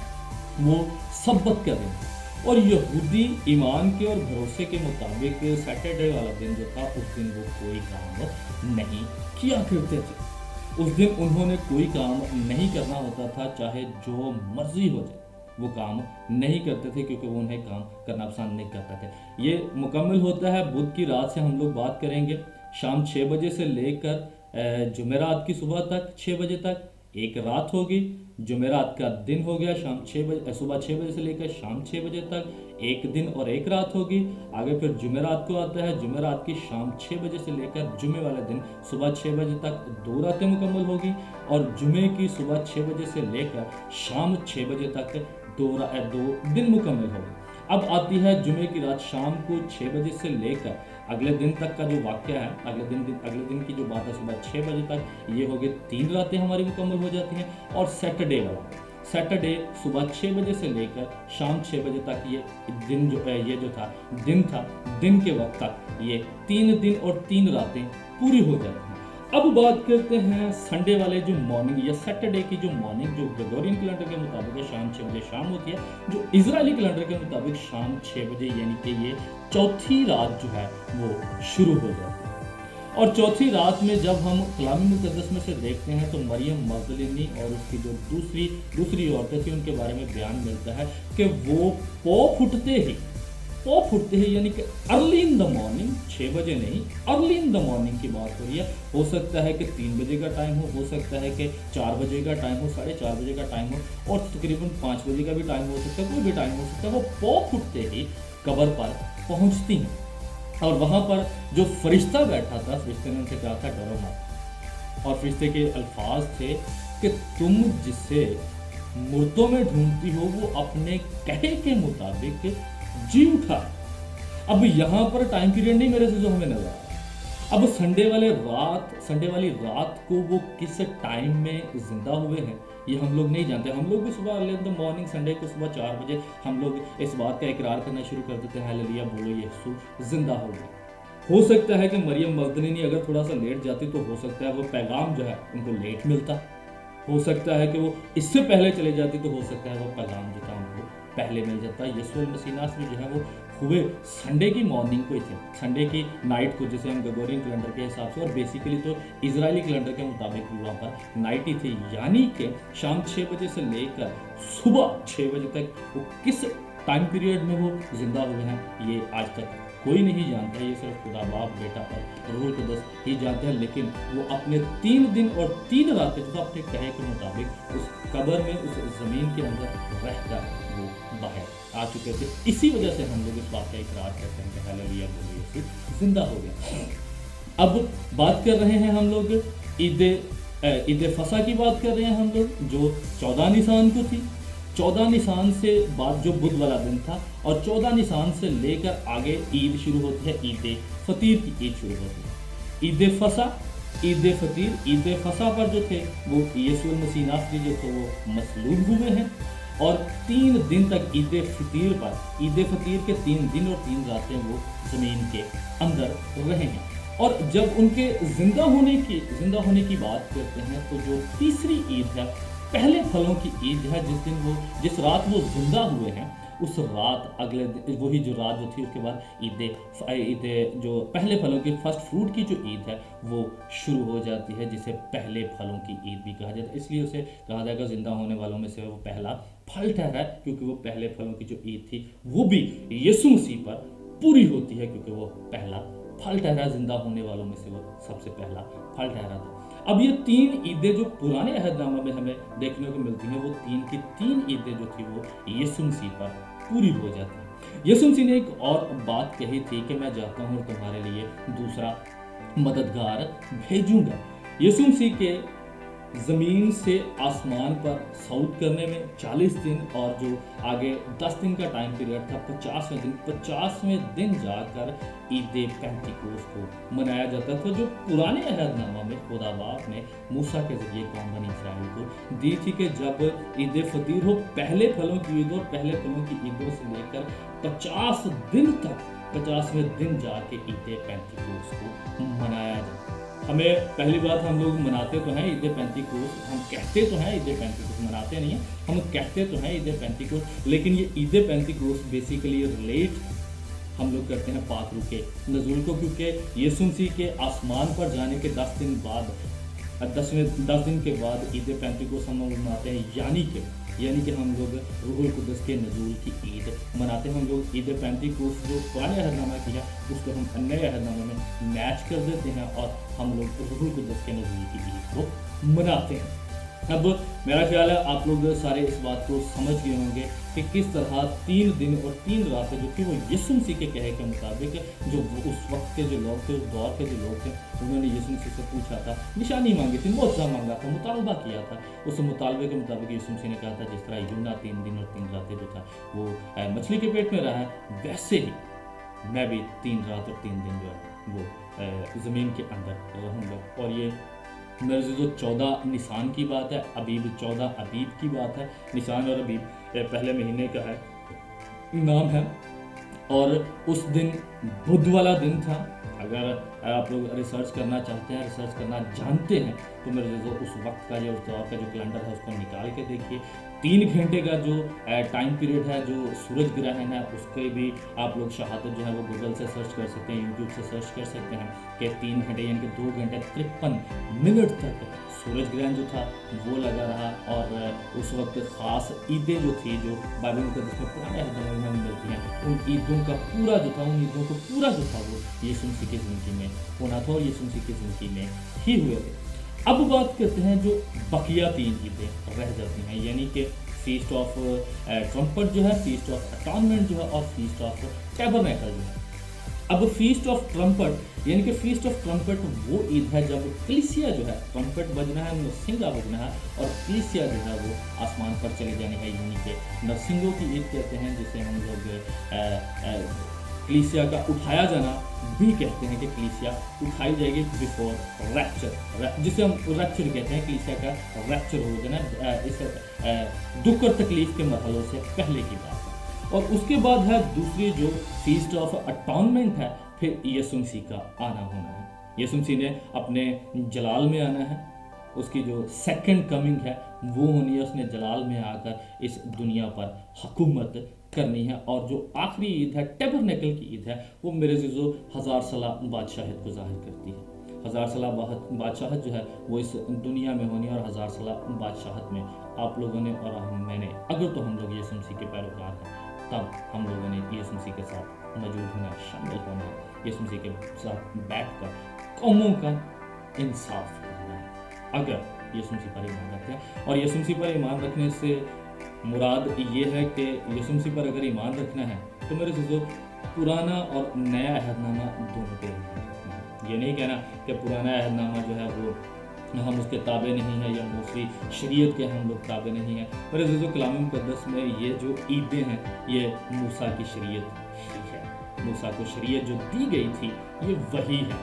वो सब्बत का दिन था। और यहूदी ईमान के और भरोसे के मुताबिक सैटरडे वाला दिन जो था उस दिन वो कोई काम नहीं किया करते थे। उस दिन उन्होंने कोई काम नहीं करना होता था, चाहे जो मर्जी हो जाए वो काम नहीं करते थे, क्योंकि वो उन्हें काम करना पसंद नहीं करते थे। ये मुकम्मल होता है बुध की रात से हम लोग बात करेंगे, शाम 6 बजे से लेकर जुमेरात की सुबह तक 6 बजे तक एक रात होगी। जुमेरात का दिन हो गया शाम 6 बजे, सुबह 6 बजे से लेकर शाम 6 बजे तक एक दिन और एक रात होगी। आगे फिर जुमेरात को आता है, जुमेरात की शाम 6 बजे से लेकर जुमे वाले दिन सुबह 6 बजे तक 2 रातें मुकम्मल होगी। और जुमे की सुबह 6 बजे से लेकर शाम 6 बजे तक 2 दिन मुकम्मल होगी। अब आती है जुमे की रात, शाम को 6 बजे से लेकर अगले दिन तक का जो वाक़या है, अगले दिन की जो बात है सुबह 6 बजे तक, ये हो गए 3 रातें हमारी मुकम्मल हो जाती हैं। और सैटरडे वाला, सैटरडे सुबह 6 बजे से लेकर शाम 6 बजे तक ये दिन दिन के वक्त तक ये 3 दिन और 3 रातें पूरी हो जाती हैं। अब बात करते हैं संडे वाले जो मॉर्निंग या सैटरडे की जो मॉर्निंग, जो ग्रेगोरियन कैलेंडर के मुताबिक शाम 6 बजे शाम होती है, जो इजरायली कैलेंडर के मुताबिक शाम 6 बजे, यानी कि ये चौथी रात जो है वो शुरू हो जाती है। और चौथी रात में जब हम कलाम मुक़द्दस में से देखते हैं तो मरियम मगदलिनी और उसकी जो दूसरी औरतें थी उनके बारे में बयान मिलता है कि वो पौ फुटते ही पॉप उठते ही, यानी कि अर्ली इन द मॉर्निंग, 6 बजे नहीं, अर्ली इन द मॉर्निंग की बात हो रही है। हो सकता है कि 3 बजे का टाइम हो सकता है कि 4 बजे का टाइम हो, 4:30 बजे का टाइम हो, और तकरीबन 5 बजे का भी टाइम हो सकता है, कोई भी टाइम हो सकता है। वो पॉप उठते ही कब्र पर पहुंचती हैं और वहाँ पर जो फरिश्ता बैठा था, फरिश्ते ने उनसे कहा था डरो मत, और फरिश्ते के अल्फाज थे कि तुम जिसे मुर्दों में ढूंढती हो वो अपने कहे के मुताबिक जी उठा। अब यहाँ पर टाइम पीरियड नहीं मेरे से जो हमें नजर आ रहा। अब संडे वाली रात को वो किस टाइम में जिंदा हुए हैं ये हम लोग नहीं जानते। हम लोग भी सुबह early in the morning Sunday को सुबह 4 बजे हम लोग इस बात का इकरार करना शुरू कर देते हैं, हालेलुया बोलो यीशु जिंदा हो गए। हो सकता है कि मरियम मगदलीनी अगर थोड़ा सा लेट जाती तो हो सकता है वो पैगाम जो है उनको लेट मिलता। हो सकता है कि वो इससे पहले चले जाती तो हो सकता है वो पैगाम जो था उनको पहले मिल जाता। यीशु मसीह नासरी जो है वो हुए संडे की मॉर्निंग को ही थे, संडे की नाइट को, जिसे हम ग्रेगोरियन कैलेंडर के हिसाब से, और बेसिकली तो इजरायली कैलेंडर के मुताबिक भी वहाँ पर नाइट ही थी। यानी कि शाम 6 बजे से लेकर सुबह 6 बजे तक वो किस टाइम पीरियड में वो जिंदा हुए हैं ये आज तक कोई नहीं जानता। ये सिर्फ खुदा बाप बेटा और रूह कुद्दस ही जानते हैं। लेकिन वो अपने 3 दिन और 3 रातें जो अपने कहे के मुताबिक उस कब्र में, उस जमीन के अंदर रहकर वो बाहर आ चुके थे। इसी वजह से हम लोग इस बात का इकरार करते हैं कि हालेलुया बोलो यीशु जिंदा हो गया। अब बात कर रहे हैं हम लोग ईद फसा की बात कर रहे हैं हम लोग, जो 14 निसान को थी। 14 निसान से बाद जो बुध वाला दिन था, और 14 निसान से लेकर आगे ईद शुरू होती है, ईद फतीर की ईद शुरू होती है। ईद फसा, ईद फतीर, ईद फसा पर जो थे वो यीशु मसीह नासरी जो थे वो मसलूब हुए हैं, और 3 दिन तक ईद फतीर पर, ईद फतीर के 3 दिन और 3 रातें वो ज़मीन के अंदर रहे हैं। और जब उनके जिंदा होने की बात करते हैं तो जो तीसरी ईद है, पहले फलों की ईद है, जिस रात वो जिंदा हुए हैं उस रात, अगले दिन वही जो रात जो थी उसके बाद ईद जो पहले फलों की फर्स्ट फ्रूट की जो ईद है वो शुरू हो जाती है, जिसे पहले फलों की ईद भी कहा जाता है। इसलिए उसे कहा जाएगा जिंदा होने वालों में से वो पहला फल ठहरा है, क्योंकि वो पहले फलों की जो ईद थी वो भी यीशु मसीह पर पूरी होती है, क्योंकि वो पहला फल ठहरा, जिंदा होने वालों में से वो सबसे पहला फल ठहरा था। अब ये 3 ईदें जो पुराने अहदनामा में हमें देखने को मिलती हैं, वो 3 की 3 ईदें जो थी वो यीशु मसीह पर पूरी हो जाती हैं। यीशु मसीह ने एक और बात कही थी कि मैं जाता हूँ तुम्हारे लिए दूसरा मददगार भेजूंगा। यीशु मसीह के ज़मीन से आसमान पर सऊद करने में 40 दिन, और जो आगे 10 दिन का टाइम पीरियड था, 50वें दिन जाकर ईद पेंटिकोस्त को मनाया जाता था, जो पुराने अहदनामा में खुदा बाप ने मूसा के जरिए कौम बनी इसराइल को दी थी कि जब ईद फतीर हो, पहले फलों की ईद, और पहले फलों की ईदों से लेकर 50 दिन तक 50वें दिन जाके ईद पेंटिकोस्त को मनाया जाता। हमें पहली बात, हम लोग मनाते तो हैं ईद पेंटिकोस्त, हम कहते तो हैं ईद पेंटिकोस्त, मनाते नहीं हैं, हम कहते तो हैं ईद पेंटिकोस्त, लेकिन ये ईद पेंटिकोस्त बेसिकली रिलेट हम लोग करते हैं पाक रूह के नज़ूल को, क्योंकि यीशु मसीह के आसमान पर जाने के 10 दिन बाद, 10 दिन के बाद ईद पेंटिकोस्त हम लोग मनाते हैं, यानी कि हम लोग रूहुल कुद्दस के नज़ूल की ईद मनाते हैं। हम लोग ईद पेंटिकोस्त जो पुराने अहदनामा की है उसको हम नए अहदनामा में मैच कर देते हैं, और हम लोग रूहुल कुद्दस के नज़ूल की ईद को मनाते हैं। अब मेरा ख्याल है आप लोग सारे इस बात को समझ गए होंगे कि किस तरह 3 दिन और 3 रातें जो थी वो यीशु मसीह के कहे के मुताबिक, जो उस वक्त के जो लोग थे, उस दौर के जो लोग थे, उन्होंने यीशु मसीह से पूछा था, निशानी मांगी थी, मौजज़ा मांगा था, मुतालबा किया था। उस मुतालबे के मुताबिक यीशु मसीह ने कहा था जिस तरह यूना 3 दिन और 3 रातें जो था वो मछली के पेट में रहा है, वैसे ही मैं भी 3 रात और 3 दिन जो है वो ज़मीन के अंदर रहूँगा। और ये मेरे से जो 14 निसान की बात है, 14 अबीब की बात है। निसान और अबीब पहले महीने का है नाम है, और उस दिन बुध वाला दिन था। अगर आप लोग रिसर्च करना चाहते हैं, रिसर्च करना जानते हैं, तो मेरे जो उस वक्त का, जो उस दौर का जो कैलेंडर है उसको निकाल के देखिए। 3 घंटे का जो टाइम पीरियड है, जो सूरज ग्रहण है, उसके भी आप लोग शहादत जो है वो गूगल से सर्च कर सकते हैं, यूट्यूब से सर्च कर सकते हैं कि 3 घंटे यानी कि 2 घंटे 53 मिनट तक सूरज ग्रहण जो था वो लगा रहा। और उस वक्त ख़ास ईदें जो थी, जो बाइबल मुक़द्दस में पुराने अहद में मिलती हैं, उन ईदों का पूरा जो था, उन ईदों को पूरा जो था वो यीशु मसीह की ज़िंदगी में होना था और यीशु मसीह की ज़िंदगी में ही हुए थे। अब बात करते हैं जो बकिया 3 ईदें रह जाती हैं, यानी कि फीस्ट ऑफ ट्रम्पट जो है, फीस्ट ऑफ अटॉनमेंट जो है, और फीस्ट ऑफ टैबरनेकल जो है। अब फीस्ट ऑफ ट्रम्पट यानी कि फीस्ट ऑफ ट्रम्पट वो ईद है जब कलीसिया जो है, ट्रम्पट बजना है, नरसिंगा बजना है, और कलीसिया जो है वो आसमान पर चले जाने है, यानी कि नरसिंगों की ईद कहते हैं, जिसे हम लोग कलीसिया का उठाया जाना भी कहते हैं कि कलीसिया उठाई जाएगी बिफोर रैप्चर, जिसे हम रैप्चर कहते हैं, कलीसिया का रैप्चर हो जाना इस दुख और तकलीफ के मरहलों से पहले की बात है। और उसके बाद है दूसरी जो फीस्ट ऑफ अटॉनमेंट है, फिर यीशु मसीह का आना होना है। यीशु मसीह ने अपने जलाल में आना है, उसकी जो सेकंड कमिंग है वो होनी है, उसने जलाल में आकर इस दुनिया पर हुकूमत करनी है। और जो आखिरी ईद है, टैबरनेकल की ईद है, वो मेरे जो 1000 साला बादशाहत को जाहिर करती है। 1000 साला बादशाहत जो है वो इस दुनिया में होनी है, और 1000 साला बादशाहत में आप लोगों ने और मैंने, अगर तो हम लोग यीशु मसीह के पैरोकार हैं, तब हम लोगों ने यीशु मसीह के साथ मौजूद होना, शामिल होना, यीशु मसीह के साथ बैठकर कौमों का इंसाफ करना है, अगर यीशु मसीह पर ईमान रखते हैं। और यीशु मसीह पर ईमान रखने से मुराद ये है कि यीशु मसीह पर अगर ईमान रखना है तो मेरे जो पुराना और नया अहदनामा दोनों पे ईमान रखना है। ये नहीं कहना कि पुराना अहदनामा जो है वो हम उसके ताबे नहीं हैं, या दूसरी शरीयत के हम लोग ताबे नहीं हैं। मेरे जो कलाम मुक़द्दस में ये जो ईदें हैं ये मूसा की शरीयत ही है। मूसा को शरीयत जो दी गई थी ये वही है,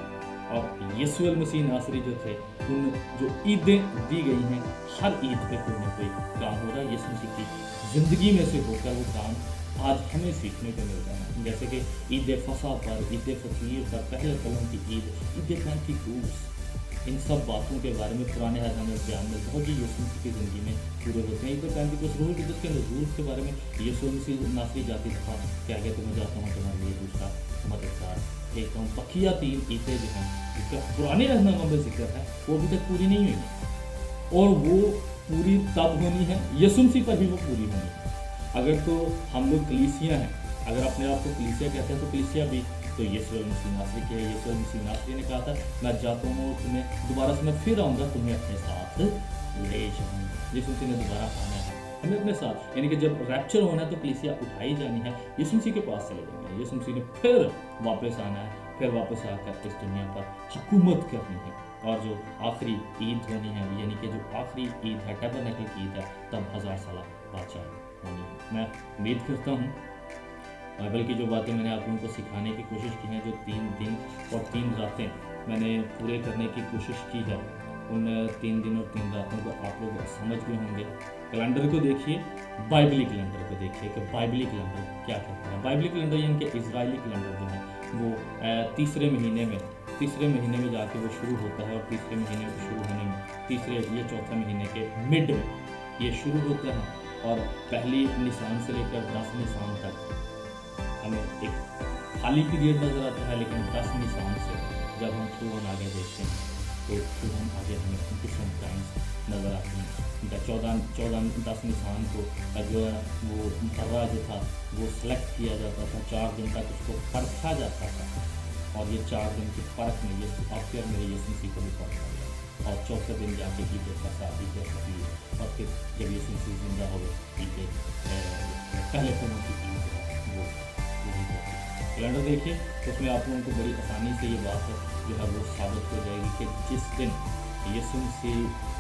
और यीशु मसीह नासरी जो थे, उन जो ईदें दी गई हैं, हर ईद पे कोई ना कोई काम हो रहा है। यीशु मसीह की ज़िंदगी में से होकर वो काम आज हमें सीखने को मिल रहा है। जैसे कि ईद फसा पर, ईद फतीर पर, पहले कलम की ईद, ईद पेंतिकोस्त, इन सब बातों के बारे में पुराने अहद में बयान मिलता है कि यीशु मसीह की ज़िंदगी में पूरे होते हैं। ईद पेंतिकोस्त रूह कुद्दूस के नज़ूल के बारे में यीशु मसीह नासरी जाती था कि आगे तो मैं जाता हूँ तुम्हारे लिए दूसरा मददगार एक हूँ। बकिया 3 ईदें जो हैं जिसका पुराने अहदनामा में जिक्र है वो अभी तक पूरी नहीं हुई, और वो पूरी तब होनी है यीशु मसीह पर ही वो पूरी होनी है। अगर तो हम लोग कलीसिया हैं, अगर अपने आप को कलीसिया कहते हैं, तो कलीसिया भी तो यीशु मसीह नासरी के, यीशु मसीह नासरी ने कहा था मैं जाता हूँ तुम्हें दोबारा से मैं फिर आऊँगा, तुम्हें अपने साथ ले जाऊँगा। यीशु मसीह ने दोबारा आना है हमें अपने साथ, यानी कि जब रैप्चर होना है तो कलीसिया उठाई जानी है, यीशु मसीह के पास चले जाएंगे। यीशु मसीह ने फिर वापस आना है, फिर वापस आकर इस दुनिया पर हुकूमत करनी है। और जो आखिरी ईद होनी है, यानी कि जो आखिरी ईद है, टैबरनेकल की ईद है, तब 1000 साला बादशाह होनी है। मैं उम्मीद करता हूँ बाइबल की जो बातें मैंने आप लोगों को सिखाने की कोशिश की है, जो 3 दिन और 3 रातें मैंने पूरे करने की कोशिश की है, उन 3 दिन और 3 रातों को आप लोग समझ गए होंगे। कैलेंडर को देखिए, बाइबली कैलेंडर को देखिए कि बाइबली कैलेंडर क्या कहता है। बाइबली कैलेंडर यानी कि इजरायली कैलेंडर जो है वो तीसरे महीने में जाके वो शुरू होता है, और तीसरे महीने में शुरू होने में तीसरे या चौथे महीने के मिड में ये शुरू होता है, और पहली निशान से लेकर 10 निशान तक हमें एक खाली पीरियड नज़र आता है। लेकिन 10 निशान से जब हम थ्रू ऑन आगे देखते हैं तो थ्रू ऑन आगे हमें डिफरेंट टाइम्स नज़र आती हैं। 10 निशान को जो है वो दर्रा जो था वो सेलेक्ट किया जाता था, 4 दिन तक उसको परखा जाता था, और ये 4 दिन की परख में ये आखिर में यीशु मसीह को भी परखा गया, और चौथे दिन जाके ईद फसह, ईद फतीर, और फिर जब यीशु मसीह जिंदा हो ईद पहले फिर की ईद वो कैलेंडर देखिए, उसमें आप लोगों को बड़ी आसानी से ये बात जो है वो साबित हो जाएगी कि जिस दिन यीशु मसीह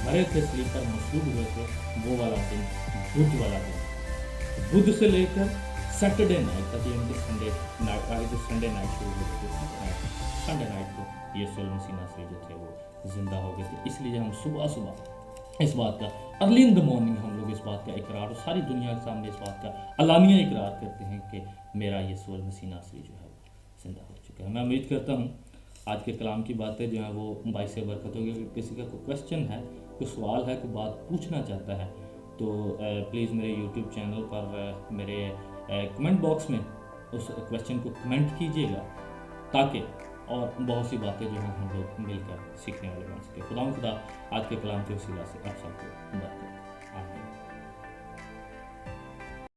मरे थे, सलीब पर मसलूब हुए थे, वो वाला दिन बुध वाला दिन, बुध से लेकर सैटरडे नाइट तक, यानी कि संडे नाइट शुरू हो गए थे, संडे नाइट को यीशु मसीह नासरी जो थे वो जिंदा हो गए थे। इसलिए हम सुबह इस बात का, अर्ली इन द मॉर्निंग हम लोग इस बात का इकरार, और सारी दुनिया के सामने इस बात का अलानिया इकरार करते हैं कि मेरा यीशु मसीह नासरी जो है वो जिंदा हो चुका है। मैं उम्मीद करता हूँ आज के कलाम की बातें जो हैं वो बाइस बरकत होगी। अगर किसी का कोई क्वेश्चन है, कोई सवाल है, कोई बात पूछना चाहता है, تو پلیز میرے یوٹیوب چینل پر میرے کمنٹ باکس میں اس کویشچن کو کمنٹ کیجیے گا، تاکہ اور بہت سی باتیں جو ہیں ہم لوگ مل کر سیکھنے والے بن سکیں۔ خدا آج کے کلام کے وسیلہ سے آپ سب کو مبارک ہو۔ آمین۔